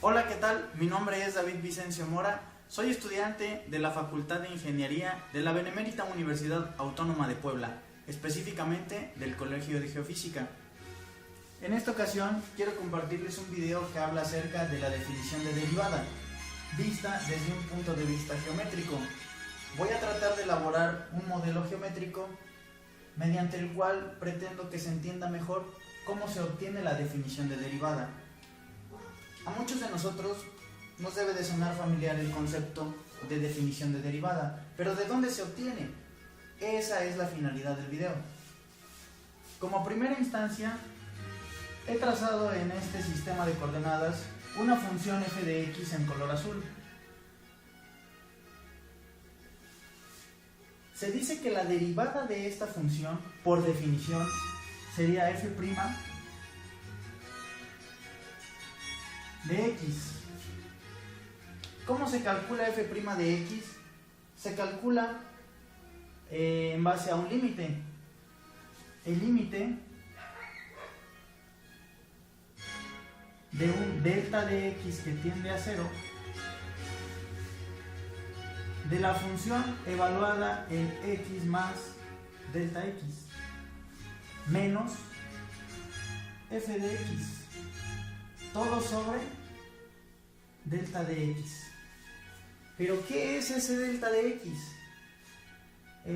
Hola, ¿qué tal? Mi nombre es David Vicencio Mora, soy estudiante de la Facultad de Ingeniería de la Benemérita Universidad Autónoma de Puebla, específicamente del Colegio de Geofísica. En esta ocasión quiero compartirles un video que habla acerca de la definición de derivada, vista desde un punto de vista geométrico. Voy a tratar de elaborar un modelo geométrico mediante el cual pretendo que se entienda mejor cómo se obtiene la definición de derivada. A muchos de nosotros nos debe de sonar familiar el concepto de definición de derivada, pero ¿de dónde se obtiene? Esa es la finalidad del video. Como primera instancia, he trazado en este sistema de coordenadas una función f de x en color azul. Se dice que la derivada de esta función, por definición, sería f' de x. ¿Cómo se calcula f' de x? Se calcula en base a un límite. El límite de un delta de x que tiende a 0 de la función evaluada en x más delta x menos f de x, todo sobre delta de x. ¿Pero qué es ese delta de x?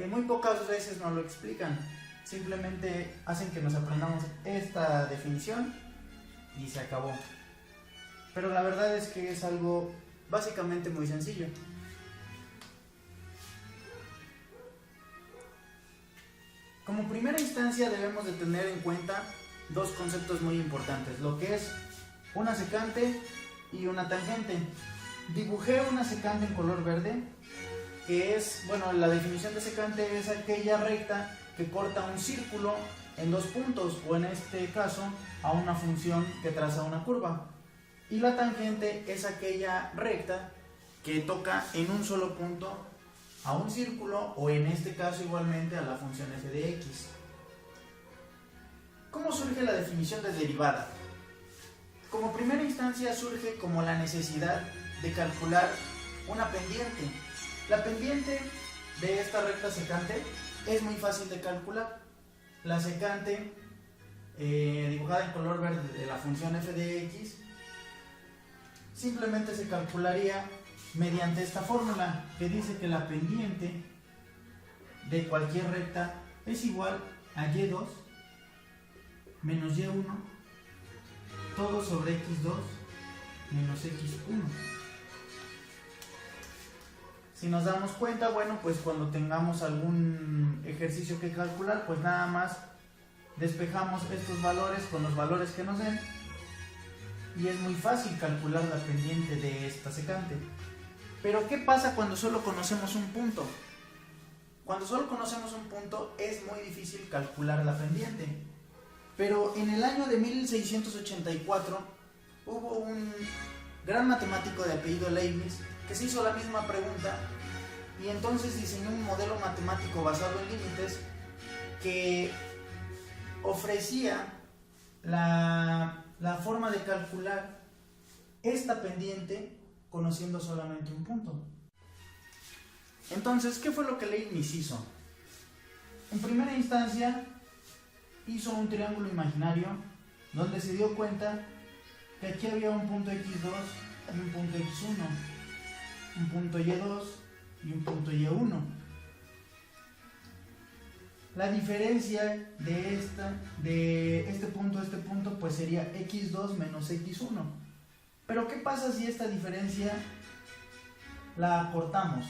Muy pocas veces nos lo explican, simplemente hacen que nos aprendamos esta definición y se acabó. Pero la verdad es que es algo básicamente muy sencillo. Como primera instancia debemos de tener en cuenta dos conceptos muy importantes, lo que es una secante y una tangente. Dibujé una secante en color verde, que es, bueno, la definición de secante es aquella recta que corta un círculo en dos puntos, o en este caso, a una función que traza una curva. Y la tangente es aquella recta que toca en un solo punto a un círculo, o en este caso igualmente a la función f de x. ¿Cómo surge la definición de derivada? Como primera instancia surge como la necesidad de calcular una pendiente. La pendiente de esta recta secante es muy fácil de calcular. La secante dibujada en color verde de la función f de x simplemente se calcularía mediante esta fórmula que dice que la pendiente de cualquier recta es igual a y2 menos y1 todo sobre x2 menos x1. Si nos damos cuenta, bueno, pues cuando tengamos algún ejercicio que calcular, pues nada más despejamos estos valores con los valores que nos den y es muy fácil calcular la pendiente de esta secante. Pero ¿qué pasa cuando solo conocemos un punto? Cuando solo conocemos un punto es muy difícil calcular la pendiente. Pero en el año de 1684 hubo un gran matemático de apellido Leibniz que se hizo la misma pregunta y entonces diseñó un modelo matemático basado en límites que ofrecía la forma de calcular esta pendiente conociendo solamente un punto. Entonces, ¿qué fue lo que Leibniz hizo? En primera instancia hizo un triángulo imaginario donde se dio cuenta que aquí había un punto x2 y un punto x1, un punto y2 y un punto y1. La diferencia de este punto a este punto pues sería x2 menos x1. Pero ¿qué pasa si esta diferencia la acortamos?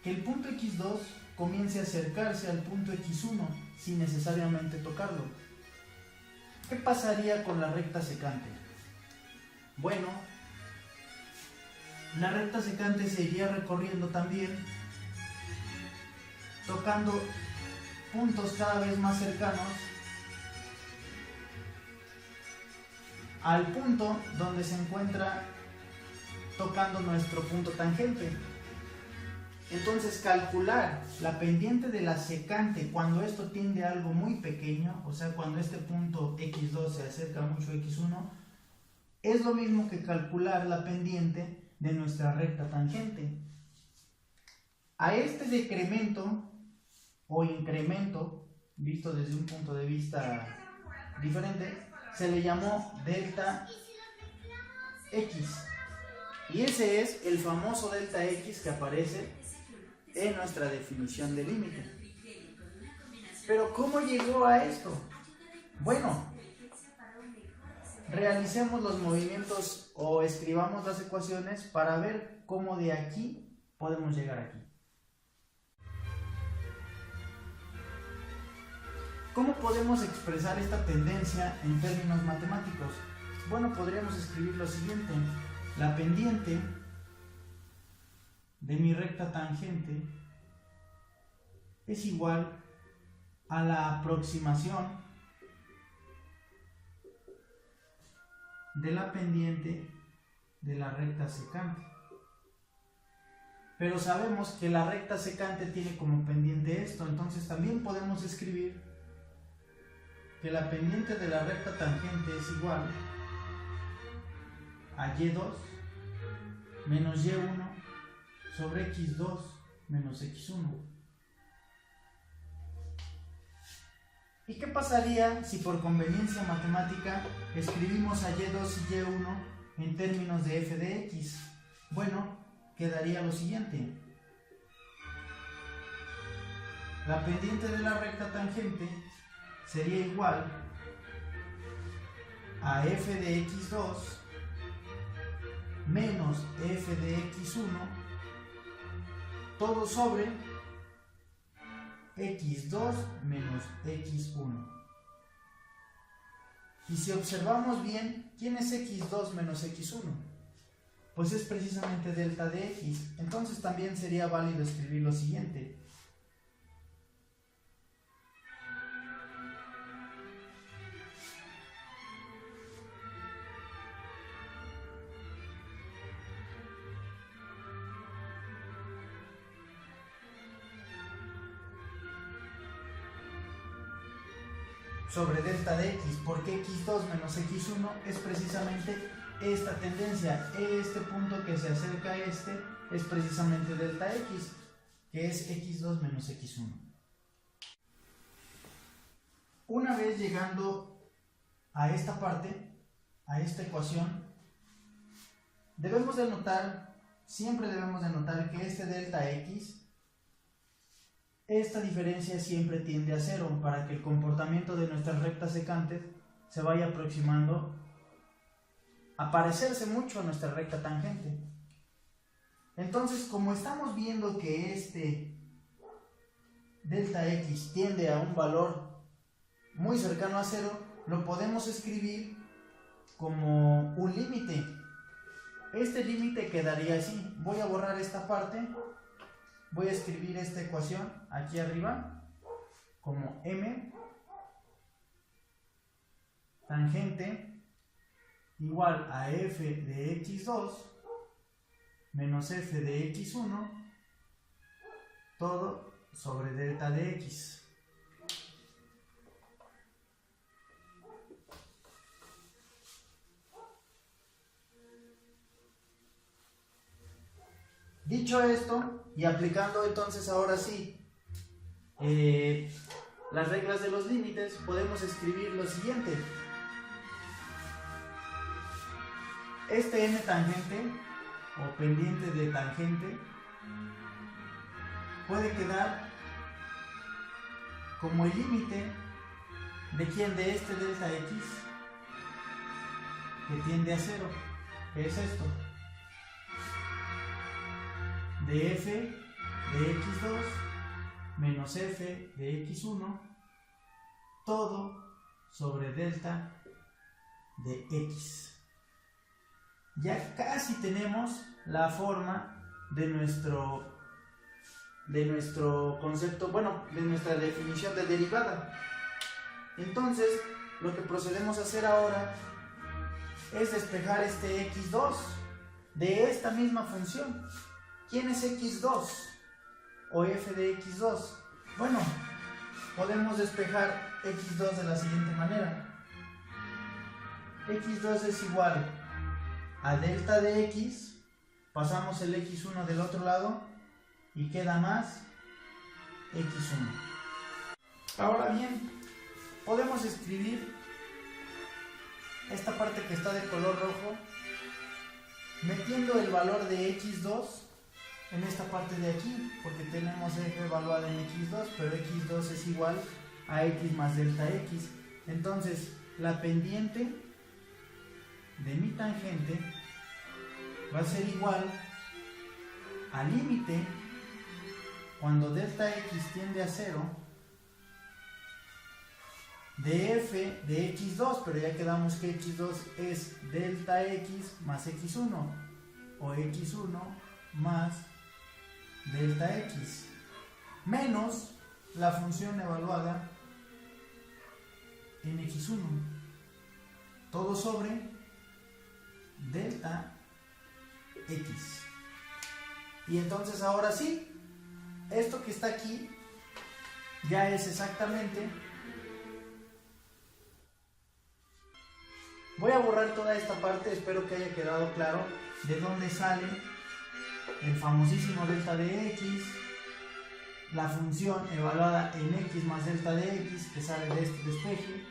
Que el punto x2 comience a acercarse al punto x1 sin necesariamente tocarlo. ¿Qué pasaría con la recta secante? Bueno, la recta secante se iría recorriendo también, tocando puntos cada vez más cercanos al punto donde se encuentra tocando nuestro punto tangente. Entonces, calcular la pendiente de la secante cuando esto tiende a algo muy pequeño, o sea, cuando este punto x2 se acerca mucho a x1, es lo mismo que calcular la pendiente de nuestra recta tangente. A este decremento o incremento, visto desde un punto de vista diferente, se le llamó delta X. Y ese es el famoso delta X que aparece en nuestra definición de límite. Pero ¿cómo llegó a esto? Bueno, realicemos los movimientos o escribamos las ecuaciones para ver cómo de aquí podemos llegar aquí. ¿Cómo podemos expresar esta tendencia en términos matemáticos? Bueno, podríamos escribir lo siguiente. La pendiente de mi recta tangente es igual a la aproximación de la pendiente de la recta secante. Pero sabemos que la recta secante tiene como pendiente esto, entonces también podemos escribir que la pendiente de la recta tangente es igual a y2 menos y1 sobre x2 menos x1. ¿Y qué pasaría si por conveniencia matemática escribimos a y2 y y1 en términos de f de x? Bueno, quedaría lo siguiente. La pendiente de la recta tangente sería igual a f de x2 menos f de x1 todo sobre x2 menos x1. Y si observamos bien, ¿quién es x2 menos x1? Pues es precisamente delta de x. Entonces también sería válido escribir lo siguiente. Sobre delta de x, porque x2 menos x1 es precisamente esta tendencia, este punto que se acerca a este es precisamente delta x, que es x2 menos x1. Una vez llegando a esta parte, a esta ecuación, siempre debemos de notar que este delta x, esta diferencia siempre tiende a cero para que el comportamiento de nuestras rectas secantes se vaya aproximando a parecerse mucho a nuestra recta tangente. Entonces, como estamos viendo que este delta x tiende a un valor muy cercano a cero, lo podemos escribir como un límite. Este límite quedaría así. Voy a borrar esta parte. Voy a escribir esta ecuación aquí arriba como m tangente igual a f de x2 menos f de x1 todo sobre delta de x. Dicho esto, y aplicando entonces ahora sí las reglas de los límites, podemos escribir lo siguiente. Este m tangente o pendiente de tangente puede quedar como el límite de quién, de este delta x que tiende a cero, que es esto, de f de x2 menos f de x1 todo sobre delta de x. Ya casi tenemos la forma de nuestro concepto, bueno, de nuestra definición de derivada. Entonces, lo que procedemos a hacer ahora es despejar este x2 de esta misma función. ¿Quién es x2 o f de x2? Bueno, podemos despejar x2 de la siguiente manera. x2 es igual a delta de x, pasamos el x1 del otro lado y queda más x1. Ahora bien, podemos escribir esta parte que está de color rojo metiendo el valor de x2 en esta parte de aquí, porque tenemos f evaluada en x2, pero x2 es igual a x más delta x. Entonces la pendiente de mi tangente va a ser igual al límite cuando delta x tiende a 0 de f de x2, pero ya quedamos que x2 es delta x más x1 o x1 más delta x menos la función evaluada en x1, todo sobre delta x. Y entonces ahora sí, esto que está aquí ya es exactamente, voy a borrar toda esta parte, espero que haya quedado claro de dónde sale el famosísimo delta de x, la función evaluada en x más delta de x que sale de este despeje,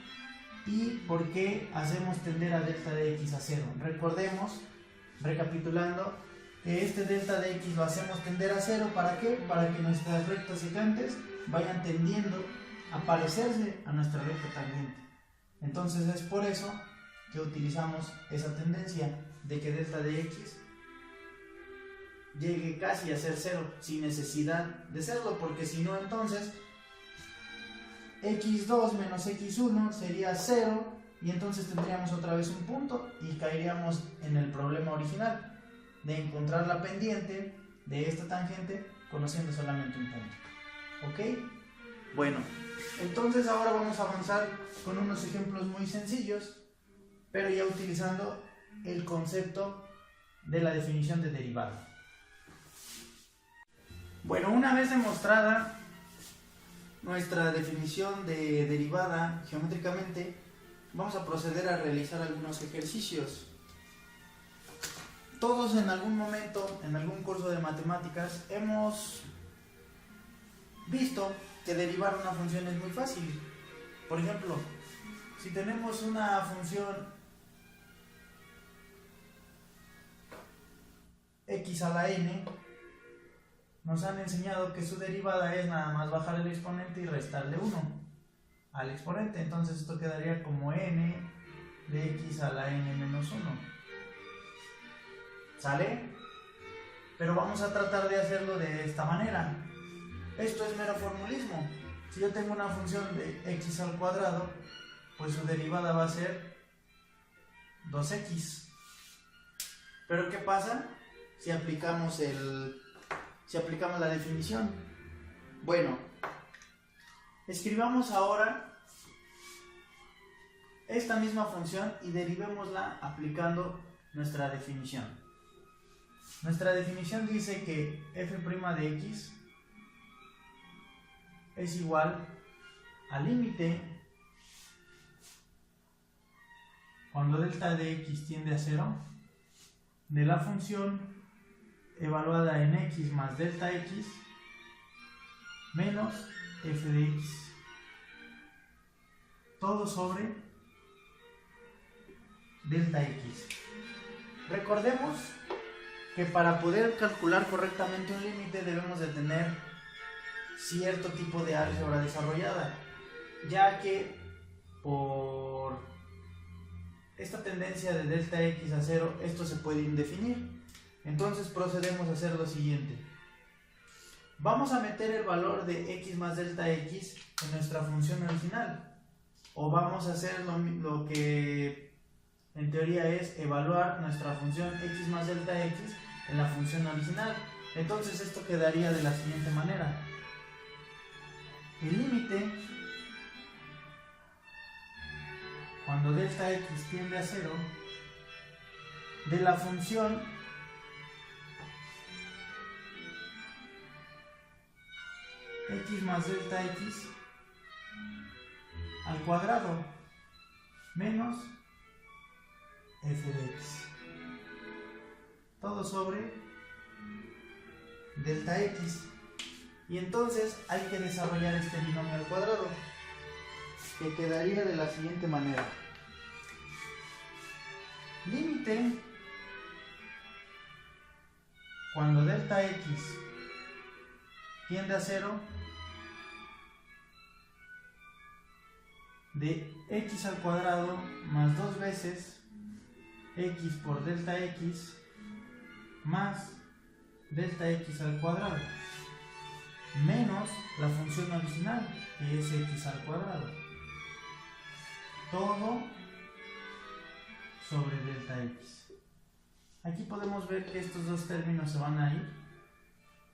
y por qué hacemos tender a delta de x a 0. Recordemos, recapitulando, que este delta de x lo hacemos tender a 0, ¿para qué? Para que nuestras rectas secantes vayan tendiendo a parecerse a nuestra recta tangente. Entonces es por eso que utilizamos esa tendencia de que delta de x llegue casi a ser 0 sin necesidad de serlo, porque si no, entonces x2 menos x1 sería 0 y entonces tendríamos otra vez un punto y caeríamos en el problema original de encontrar la pendiente de esta tangente conociendo solamente un punto. ¿Ok? Bueno, entonces ahora vamos a avanzar con unos ejemplos muy sencillos, pero ya utilizando el concepto de la definición de derivada. Bueno, una vez demostrada nuestra definición de derivada geométricamente, vamos a proceder a realizar algunos ejercicios. Todos en algún momento, en algún curso de matemáticas, hemos visto que derivar una función es muy fácil. Por ejemplo, si tenemos una función x a la n, nos han enseñado que su derivada es nada más bajar el exponente y restarle 1 al exponente. Entonces esto quedaría como n de x a la n menos 1. ¿Sale? Pero vamos a tratar de hacerlo de esta manera. Esto es mero formulismo. Si yo tengo una función de x al cuadrado, pues su derivada va a ser 2x. Pero ¿qué pasa si aplicamos la definición? Bueno, escribamos ahora esta misma función y derivémosla aplicando nuestra definición. Nuestra definición dice que f' de x es igual al límite cuando delta de x tiende a 0 de la función evaluada en x más delta x menos f de x, todo sobre delta x. Recordemos que para poder calcular correctamente un límite debemos de tener cierto tipo de álgebra desarrollada, ya que por esta tendencia de delta x a 0 esto se puede indefinir. Entonces procedemos a hacer lo siguiente: vamos a meter el valor de x más delta x en nuestra función original, o vamos a hacer lo que en teoría es evaluar nuestra función x más delta x en la función original. Entonces esto quedaría de la siguiente manera: el límite cuando delta x tiende a 0 de la función x más delta x al cuadrado menos f de x. todo sobre delta x. Y entonces hay que desarrollar este binomio al cuadrado, que quedaría de la siguiente manera. Límite cuando delta x tiende a 0 de x al cuadrado más 2 veces x por delta x más delta x al cuadrado menos la función original, que es x al cuadrado, todo sobre delta x. Aquí podemos ver que estos dos términos se van a ir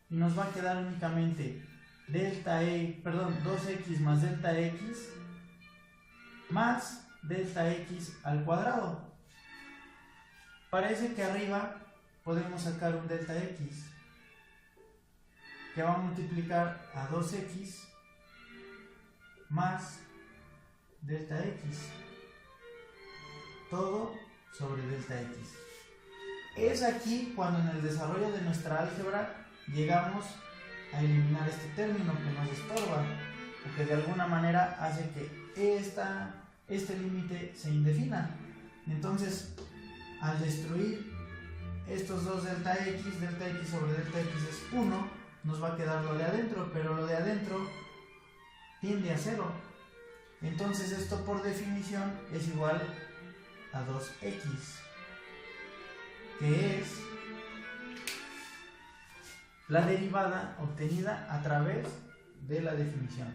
y nos va a quedar únicamente 2x más delta x más delta x al cuadrado. Parece que arriba podemos sacar un delta x que va a multiplicar a 2x más delta x, todo sobre delta x. Es aquí cuando en el desarrollo de nuestra álgebra llegamos a eliminar este término que nos estorba, porque de alguna manera hace que este límite se indefina. Entonces, al destruir estos dos delta x sobre delta x es 1, nos va a quedar lo de adentro, pero lo de adentro tiende a 0. Entonces esto por definición es igual a 2x, que es la derivada obtenida a través de la definición.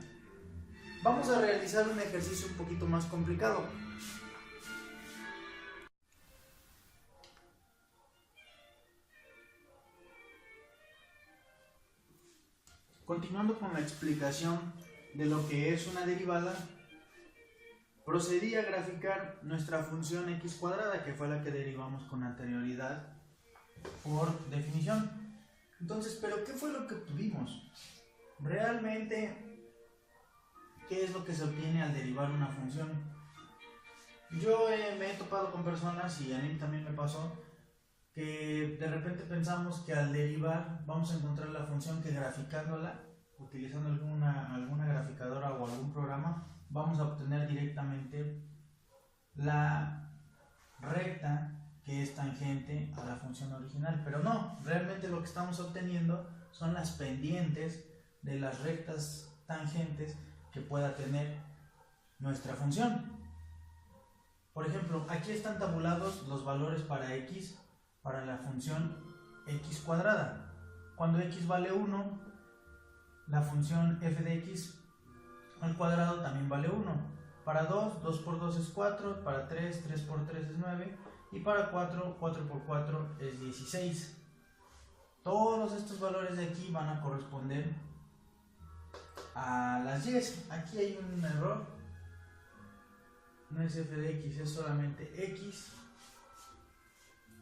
Vamos a realizar un ejercicio un poquito más complicado. Continuando con la explicación de lo que es una derivada, procedí a graficar nuestra función x cuadrada, que fue la que derivamos con anterioridad por definición. Entonces, ¿pero qué fue lo que obtuvimos? Realmente, ¿qué es lo que se obtiene al derivar una función? Yo me he topado con personas, y a mí también me pasó, que de repente pensamos que al derivar vamos a encontrar la función que graficándola, utilizando alguna graficadora o algún programa, vamos a obtener directamente la recta que es tangente a la función original. Pero no, realmente lo que estamos obteniendo son las pendientes de las rectas tangentes que pueda tener nuestra función. Por ejemplo, aquí están tabulados los valores para x, para la función x cuadrada. Cuando x vale 1, la función f de x al cuadrado también vale 1. Para 2, 2 por 2 es 4. Para 3, 3 por 3 es 9. Y para 4, 4 por 4 es 16. Todos estos valores de aquí van a corresponder a las y. Aquí hay un error. No es f de x, es solamente x.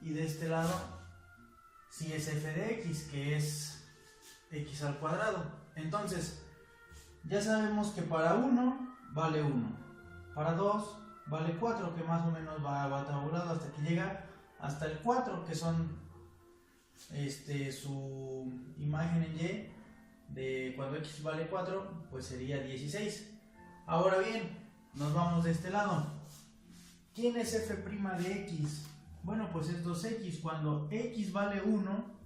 Y de este lado sí es f de x, que es x al cuadrado. Entonces, ya sabemos que para 1 vale 1. Para 2 vale 4, que más o menos va tabulado hasta que llega hasta el 4, que son su imagen en y de cuando x vale 4, pues sería 16. Ahora bien, nos vamos de este lado. ¿Quién es f' de x? Bueno, pues es 2x. Cuando x vale 1,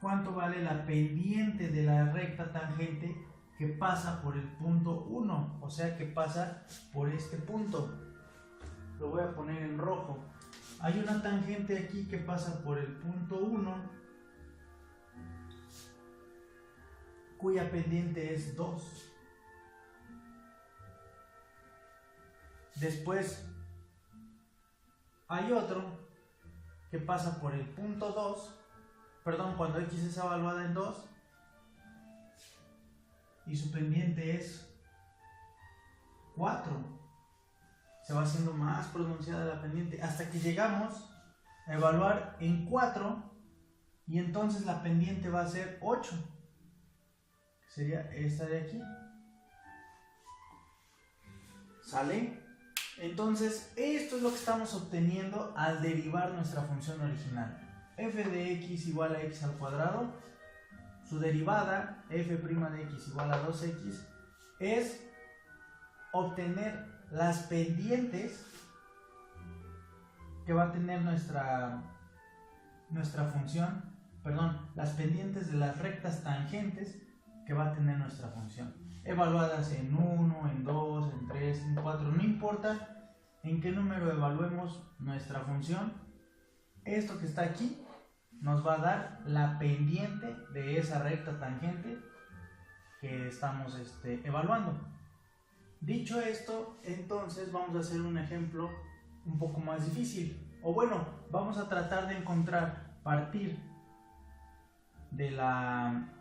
¿cuánto vale la pendiente de la recta tangente que pasa por el punto 1? O sea, que pasa por este punto. Lo voy a poner en rojo. Hay una tangente aquí que pasa por el punto 1, cuya pendiente es 2. Después hay otro que pasa por el punto 2, perdón, cuando x es evaluada en 2, y su pendiente es 4. Se va haciendo más pronunciada la pendiente hasta que llegamos a evaluar en 4, y entonces la pendiente va a ser 8. Sería esta de aquí. ¿Sale? Entonces, esto es lo que estamos obteniendo al derivar nuestra función original. F de x igual a x al cuadrado, su derivada, f' de x igual a 2x, es obtener las pendientes que va a tener nuestra función, las pendientes de las rectas tangentes que va a tener nuestra función, evaluadas en 1, en 2, en 3, en 4, no importa en qué número evaluemos nuestra función, esto que está aquí nos va a dar la pendiente de esa recta tangente que estamos evaluando. Dicho esto, entonces vamos a hacer un ejemplo un poco más difícil, o bueno, vamos a tratar de partir de la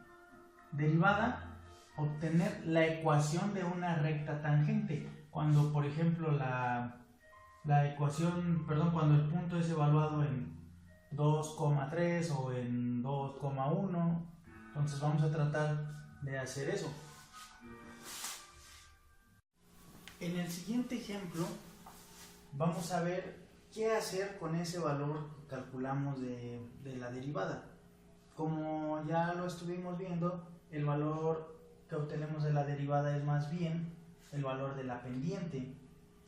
derivada, obtener la ecuación de una recta tangente. Cuando, por ejemplo, cuando el punto es evaluado en 2,3 o en 2,1, entonces vamos a tratar de hacer eso. En el siguiente ejemplo vamos a ver qué hacer con ese valor que calculamos de la derivada. Como ya lo estuvimos viendo, el valor que obtenemos de la derivada es más bien el valor de la pendiente.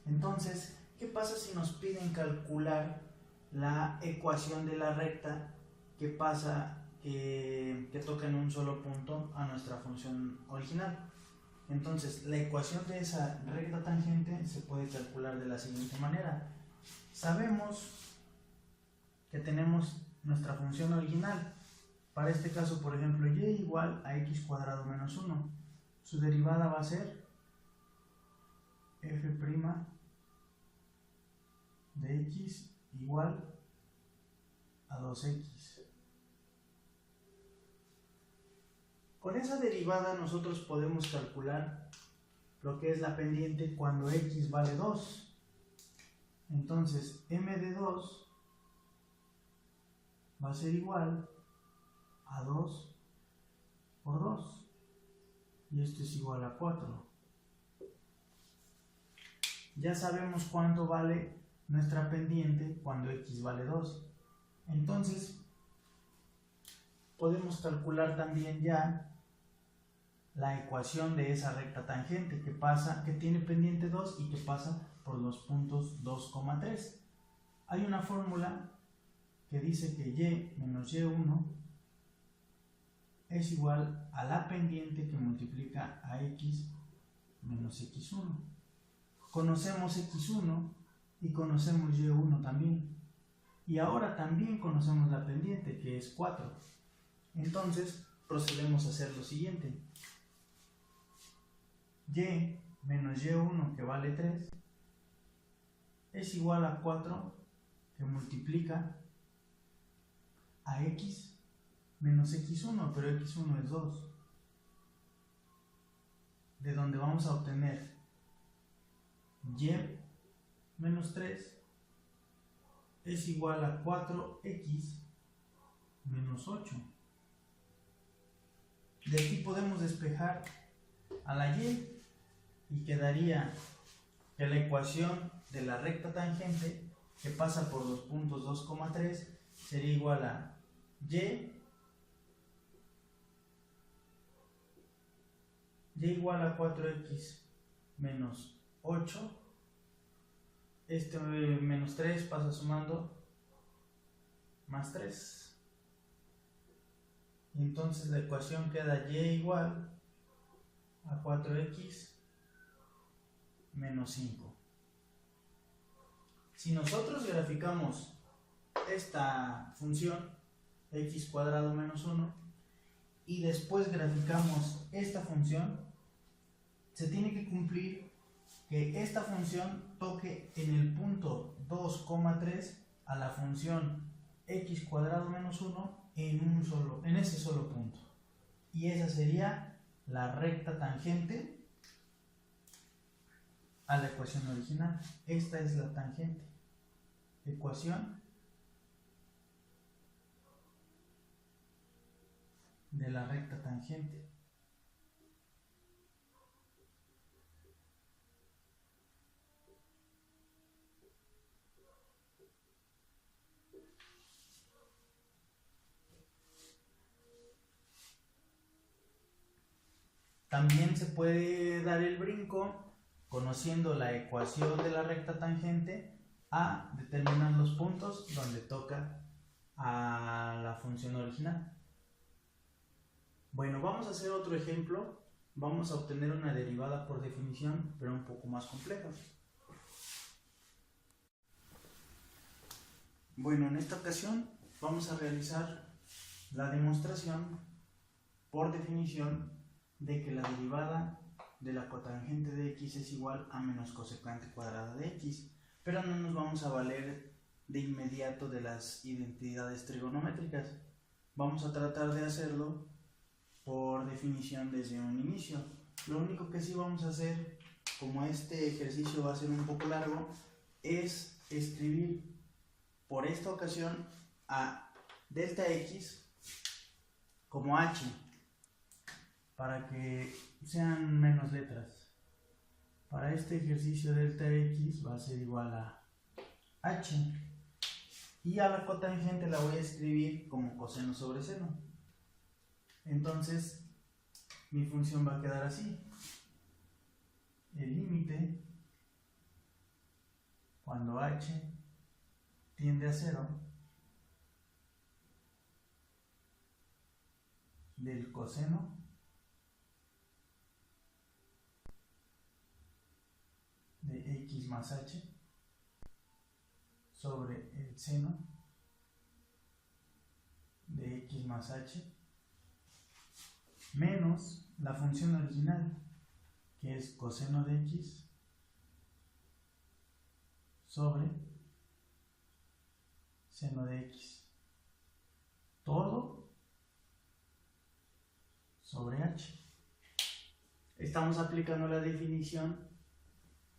Entonces, ¿qué pasa si nos piden calcular la ecuación de la recta que toca en un solo punto a nuestra función original? Entonces, la ecuación de esa recta tangente se puede calcular de la siguiente manera. Sabemos que tenemos nuestra función original. Para este caso, por ejemplo, y igual a x cuadrado menos 1. Su derivada va a ser f' de x igual a 2x. Con esa derivada nosotros podemos calcular lo que es la pendiente cuando x vale 2. Entonces, m de 2 va a ser igual a 2 por 2. Y esto es igual a 4. Ya sabemos cuánto vale nuestra pendiente cuando x vale 2. Entonces, podemos calcular también ya la ecuación de esa recta tangente que tiene pendiente 2 y que pasa por los puntos 2,3. Hay una fórmula que dice que y menos y1 es igual a la pendiente que multiplica a x menos x1. Conocemos x1 y conocemos y1 también. Y ahora también conocemos la pendiente, que es 4. Entonces, procedemos a hacer lo siguiente. Y menos y1, que vale 3, es igual a 4 que multiplica a x menos x1, pero x1 es 2. De donde vamos a obtener y menos 3 es igual a 4x menos 8. De aquí podemos despejar a la y quedaría que la ecuación de la recta tangente que pasa por los puntos 2,3 sería igual a y igual a 4x menos 8. Menos 3 pasa sumando más 3. Entonces la ecuación queda y igual a 4x menos 5. Si nosotros graficamos esta función x cuadrado menos 1 y después graficamos esta función, se tiene que cumplir que esta función toque en el punto 2,3 a la función x cuadrado menos 1 en ese solo punto. Y esa sería la recta tangente a la ecuación original. Esta es la tangente. Ecuación de la recta tangente. También se puede dar el brinco conociendo la ecuación de la recta tangente a determinar los puntos donde toca a la función original. Bueno, vamos a hacer otro ejemplo. Vamos a obtener una derivada por definición, pero un poco más compleja. Bueno, en esta ocasión vamos a realizar la demostración por definición de que la derivada de la cotangente de x es igual a menos cosecante cuadrada de x, pero no nos vamos a valer de inmediato de las identidades trigonométricas. Vamos a tratar de hacerlo por definición desde un inicio. Lo único que sí vamos a hacer, como este ejercicio va a ser un poco largo, es escribir por esta ocasión a delta x como h, para que sean menos letras. Para este ejercicio delta x va a ser igual a h, y a la cotangente la voy a escribir como coseno sobre seno. Entonces mi función va a quedar así: el límite cuando h tiende a 0 del coseno de x más h sobre el seno de x más h menos la función original, que es coseno de x sobre seno de x, todo sobre h. Estamos aplicando la definición,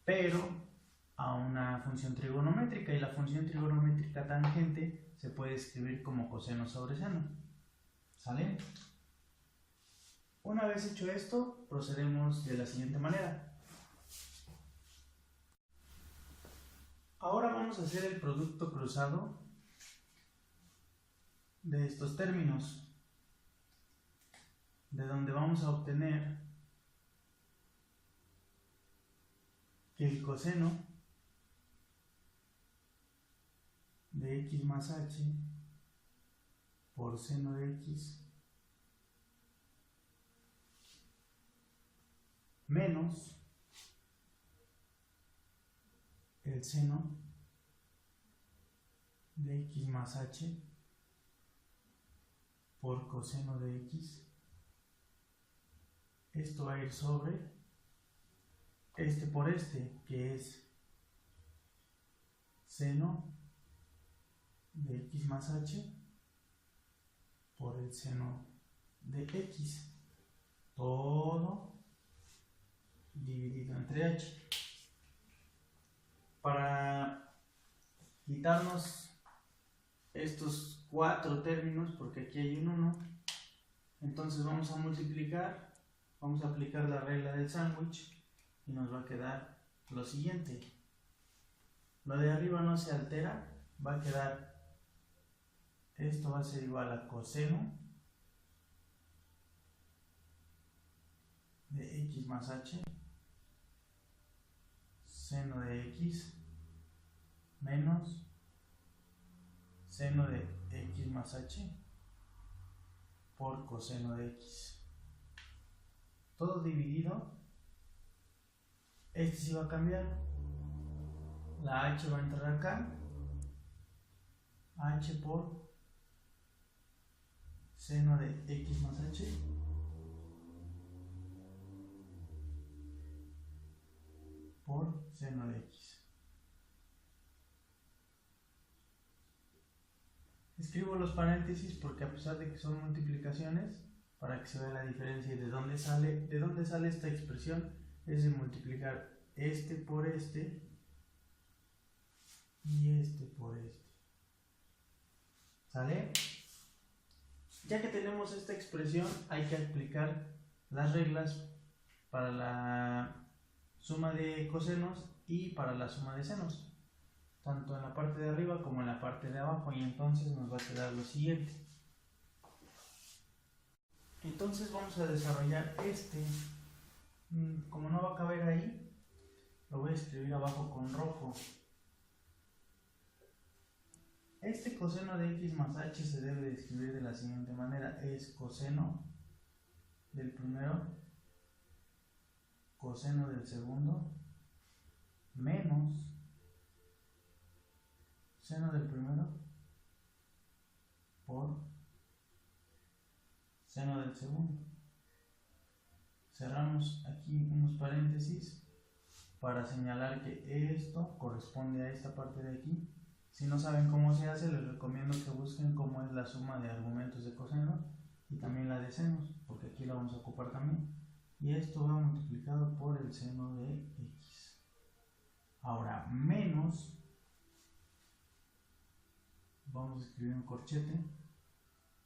pero a una función trigonométrica, y la función trigonométrica tangente se puede escribir como coseno sobre seno. ¿Sale? Una vez hecho esto, procedemos de la siguiente manera. Ahora vamos a hacer el producto cruzado de estos términos, de donde vamos a obtener que el coseno de x más h por seno de x menos el seno de x más h por coseno de x. Esto va a ir sobre este por este, que es seno de x más h por el seno de x, todo dividido entre h. Para quitarnos estos cuatro términos, porque aquí hay un 1, entonces vamos a multiplicar, vamos a aplicar la regla del sándwich y nos va a quedar lo siguiente: lo de arriba no se altera, va a quedar, esto va a ser igual a coseno de x más h seno de x menos seno de x más h por coseno de x, todo dividido. Este sí va a cambiar, la h va a entrar acá, h por seno de x más h por seno de x. Escribo los paréntesis porque, a pesar de que son multiplicaciones, para que se vea la diferencia de dónde sale esta expresión, es de multiplicar este por este y este por este. ¿Sale? Ya que tenemos esta expresión, hay que aplicar las reglas para la suma de cosenos y para la suma de senos, tanto en la parte de arriba como en la parte de abajo, y entonces nos va a quedar lo siguiente. Entonces vamos a desarrollar este Como no va a caber ahí, lo voy a escribir abajo con rojo. Este coseno de x más h se debe de escribir de la siguiente manera. Es coseno del primero, coseno del segundo, menos seno del primero por seno del segundo. Cerramos aquí unos paréntesis para señalar que esto corresponde a esta parte de aquí. Si no saben cómo se hace, les recomiendo que busquen cómo es la suma de argumentos de coseno y también la de senos, porque aquí la vamos a ocupar también. Y esto va multiplicado por el seno de x. Ahora, menos, vamos a escribir un corchete,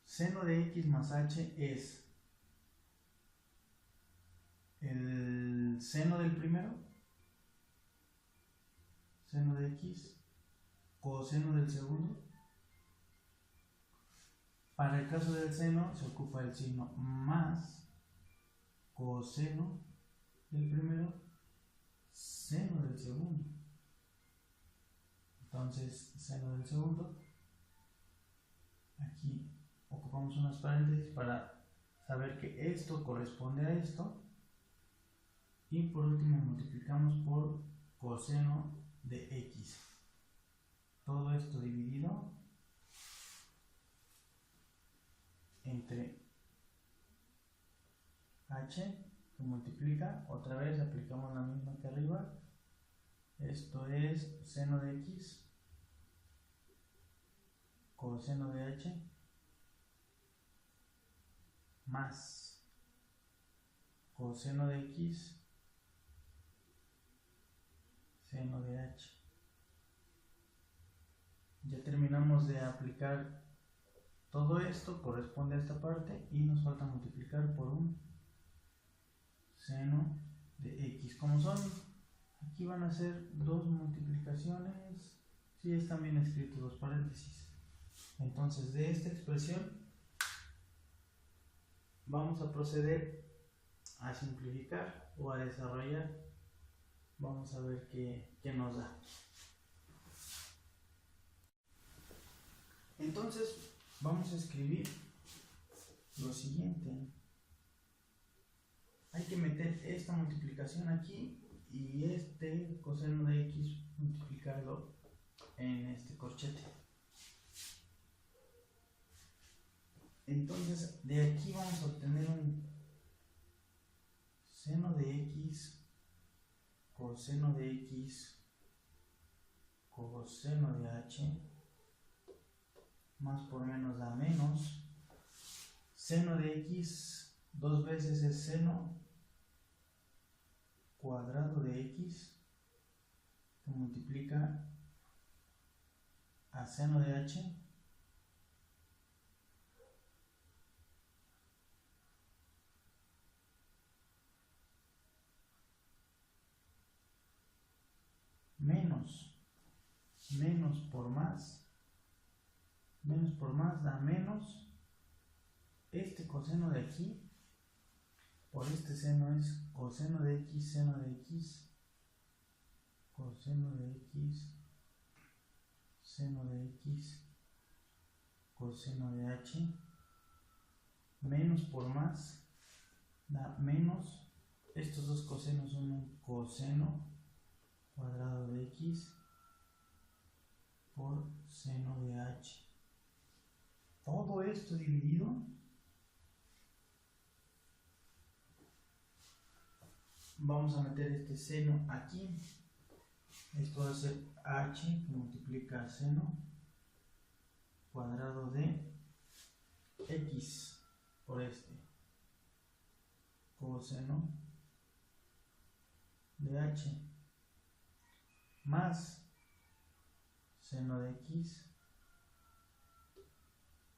seno de x más h es el seno del primero, seno de x, coseno del segundo. Para el caso del seno se ocupa el signo más coseno del primero, seno del segundo. Entonces, seno del segundo, aquí ocupamos unas paréntesis para saber que esto corresponde a esto. Y por último multiplicamos por coseno de x. Todo esto dividido entre h, que multiplica, otra vez aplicamos la misma que arriba. Esto es seno de x, coseno de h, más coseno de x, seno de h. Ya terminamos de aplicar todo esto, corresponde a esta parte, y nos falta multiplicar por un seno de x. Como son, aquí van a ser dos multiplicaciones, si están bien escritos los paréntesis. Entonces, de esta expresión vamos a proceder a simplificar o a desarrollar. Vamos a ver qué nos da. Entonces, vamos a escribir lo siguiente. Hay que meter esta multiplicación aquí y este coseno de x multiplicarlo en este corchete. Entonces, de aquí vamos a obtener un seno de x, coseno de x, coseno de h, más por menos da menos, seno de x dos veces es seno cuadrado de x, que multiplica a seno de h, menos por más da menos este coseno de aquí por este seno es coseno de x, seno de x, coseno de x, seno de x, coseno de h, menos por más da menos, estos dos cosenos son un coseno cuadrado de x por seno de h. Todo esto dividido vamos a meter este seno aquí. Esto va a ser h que multiplica seno cuadrado de x por este coseno de h más seno de x,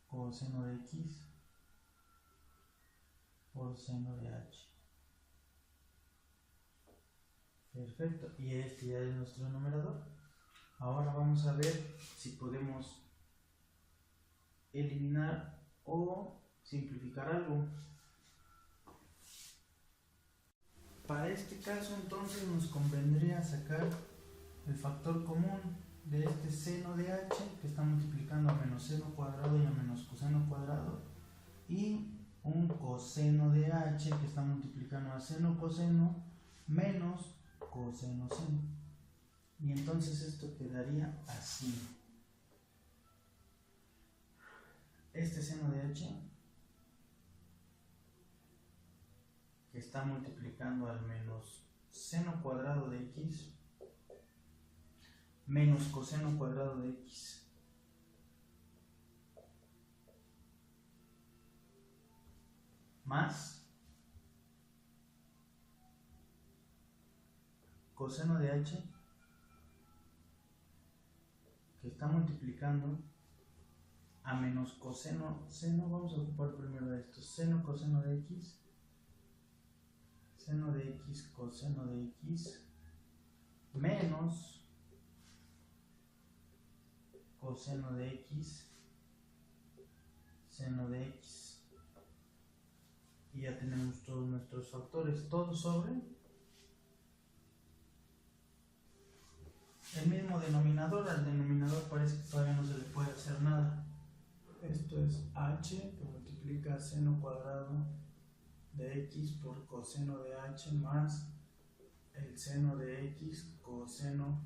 coseno de x por seno de h. Perfecto, y este ya es nuestro numerador. Ahora vamos a ver si podemos eliminar o simplificar algo. Para este caso entonces nos convendría sacar el factor común de este seno de h que está multiplicando a menos seno cuadrado y a menos coseno cuadrado, y un coseno de h que está multiplicando a seno coseno menos coseno seno. Y entonces esto quedaría así. Este seno de h que está multiplicando al menos seno cuadrado de x menos coseno cuadrado de x más coseno de h que está multiplicando a menos coseno seno. Vamos a ocupar primero esto: seno coseno de x, seno de x coseno de x menos coseno de x seno de x. Y ya tenemos todos nuestros factores, todo sobre el mismo denominador. Al denominador parece que todavía no se le puede hacer nada. Esto es h que multiplica seno cuadrado de x por coseno de h más el seno de x coseno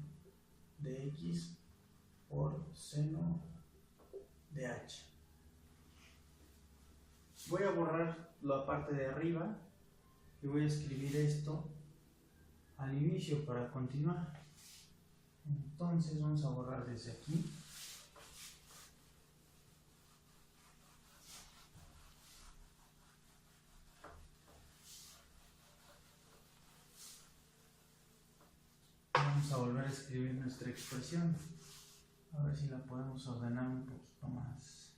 de x por seno de h. Voy a borrar la parte de arriba y voy a escribir esto al inicio para continuar. Entonces vamos a borrar desde aquí. Vamos a volver a escribir nuestra expresión. A ver si la podemos ordenar un poquito más.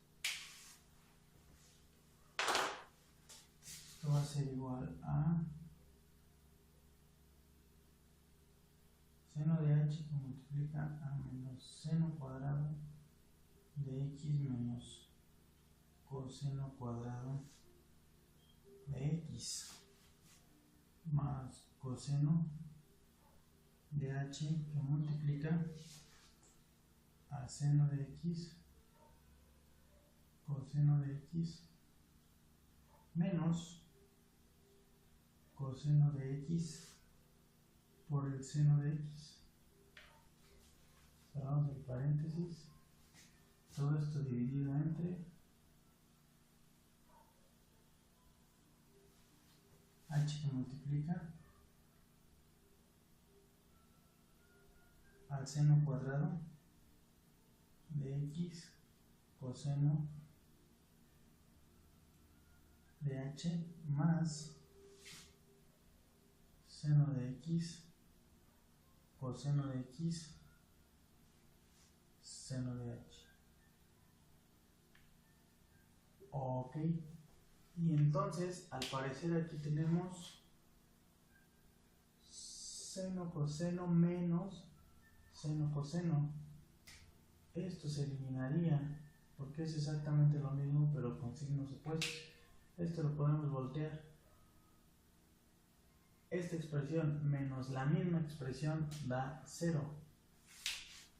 Esto va a ser igual a seno de h que multiplica a menos seno cuadrado de x menos coseno cuadrado de x más coseno de h que multiplica a seno de x coseno de x menos coseno de x por el seno de x. Cerramos el paréntesis. Todo esto dividido entre h que multiplica al seno cuadrado de x coseno de h más seno de x coseno de x seno de h. Ok, y entonces al parecer aquí tenemos seno coseno menos seno coseno. Esto se eliminaría porque es exactamente lo mismo pero con signos opuestos. Esto lo podemos voltear. Esta expresión menos la misma expresión da 0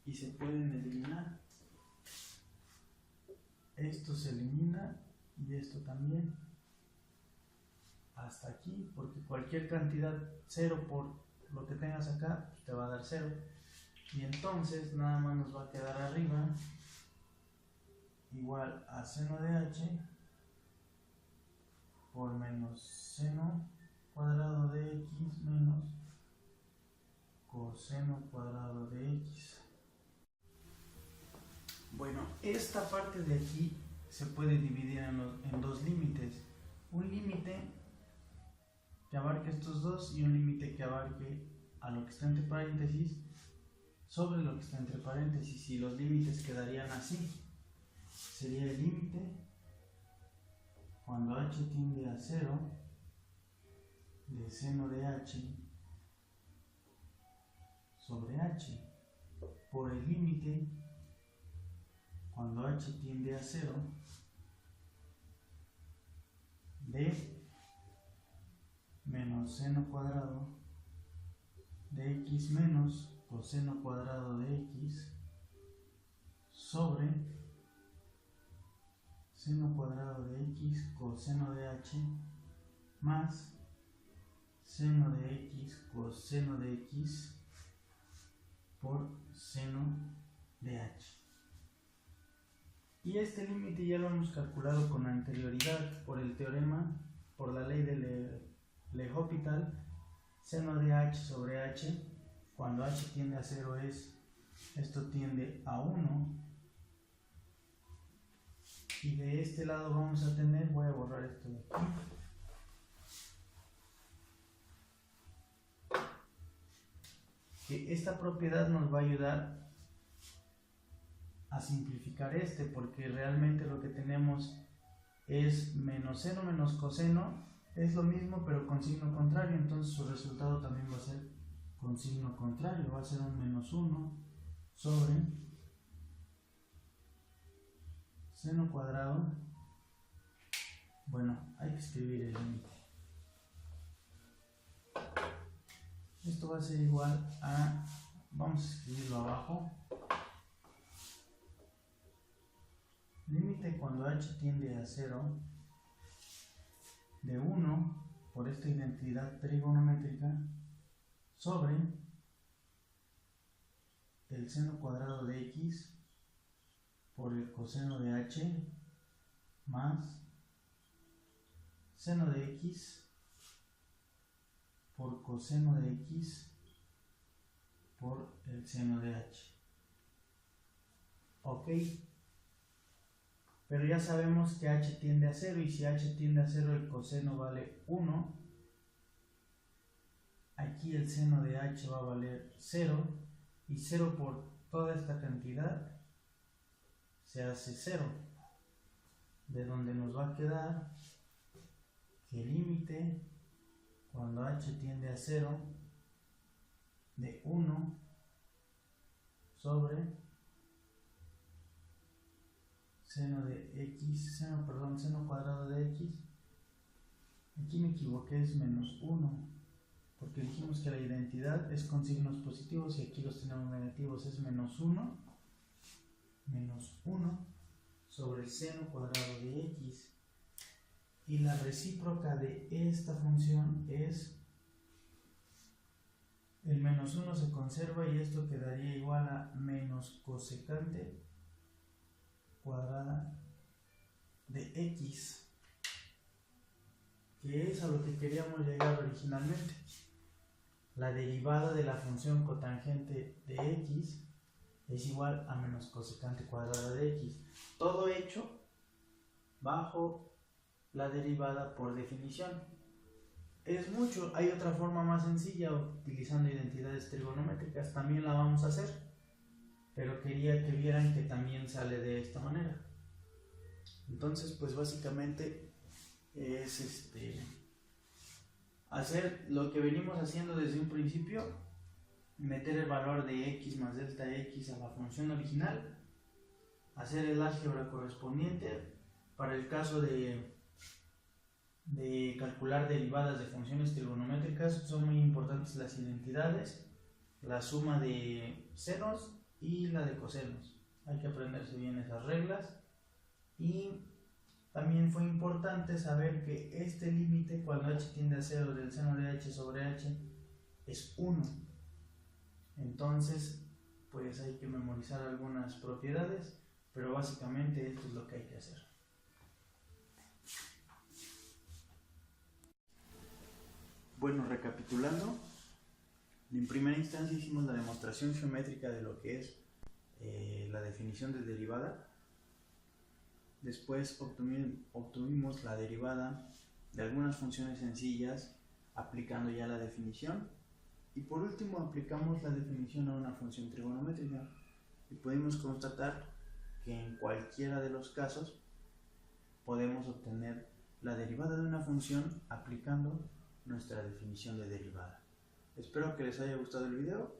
y se pueden eliminar. Esto se elimina y esto también. Hasta aquí, porque cualquier cantidad 0 por lo que tengas acá pues te va a dar 0. Y entonces nada más nos va a quedar arriba igual a seno de h por menos seno cuadrado de x menos coseno cuadrado de x. Bueno, esta parte de aquí se puede dividir en dos límites. Un límite que abarque estos dos y un límite que abarque a lo que está entre paréntesis sobre lo que está entre paréntesis, y los límites quedarían así. Sería el límite cuando h tiende a 0 de seno de h sobre h por el límite cuando h tiende a 0 menos seno cuadrado de x menos coseno cuadrado de x sobre seno cuadrado de x coseno de h más seno de x coseno de x por seno de h. Y este límite ya lo hemos calculado con anterioridad por el teorema, por la ley de L'Hopital. Seno de h sobre h, cuando h tiende a 0 esto tiende a 1. Y de este lado vamos a tener, voy a borrar esto de aquí, que esta propiedad nos va a ayudar a simplificar porque realmente lo que tenemos es menos seno menos coseno, es lo mismo pero con signo contrario, entonces su resultado también va a ser con signo contrario, va a ser un menos 1 sobre seno cuadrado, bueno, hay que escribir el límite. Esto va a ser igual a, vamos a escribirlo abajo, límite cuando h tiende a 0 de 1 por esta identidad trigonométrica sobre el seno cuadrado de x por el coseno de h más seno de x por coseno de x por el seno de h. Ok, pero ya sabemos que h tiende a 0 y si h tiende a 0 el coseno vale 1. Aquí el seno de h va a valer 0 y 0 por toda esta cantidad se hace 0, de donde nos va a quedar que el límite cuando h tiende a 0 de 1 sobre seno de x, seno cuadrado de x, aquí me equivoqué, es menos 1, porque dijimos que la identidad es con signos positivos y aquí los tenemos negativos, es menos 1 sobre el seno cuadrado de x, y la recíproca de esta función es el menos 1 se conserva y esto quedaría igual a menos cosecante cuadrada de x, que es a lo que queríamos llegar originalmente. La derivada de la función cotangente de x es igual a menos cosecante cuadrada de x, todo hecho bajo la derivada por definición. Es mucho, hay otra forma más sencilla utilizando identidades trigonométricas, también la vamos a hacer, pero quería que vieran que también sale de esta manera. Entonces pues básicamente es hacer lo que venimos haciendo desde un principio, meter el valor de x más delta x a la función original, hacer el álgebra correspondiente. Para el caso de calcular derivadas de funciones trigonométricas son muy importantes las identidades, la suma de senos y la de cosenos. Hay que aprenderse bien esas reglas. Y también fue importante saber que este límite cuando h tiende a 0 del seno de h sobre h es 1. Entonces pues hay que memorizar algunas propiedades, pero básicamente esto es lo que hay que hacer. Bueno, recapitulando, en primera instancia hicimos la demostración geométrica de lo que es la definición de derivada. Después obtuvimos la derivada de algunas funciones sencillas aplicando ya la definición. Y por último aplicamos la definición a una función trigonométrica y pudimos constatar que en cualquiera de los casos podemos obtener la derivada de una función aplicando nuestra definición de derivada. Espero que les haya gustado el video.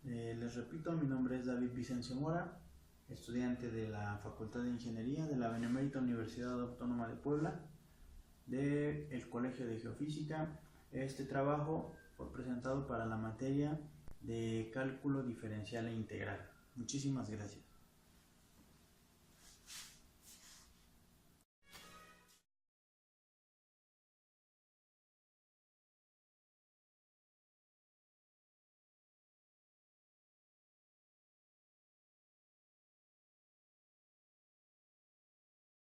Les repito, mi nombre es David Vicencio Mora, estudiante de la Facultad de Ingeniería de la Benemérita Universidad Autónoma de Puebla. del Colegio de Geofísica. Este trabajo fue presentado para la materia de cálculo diferencial e integral. Muchísimas gracias.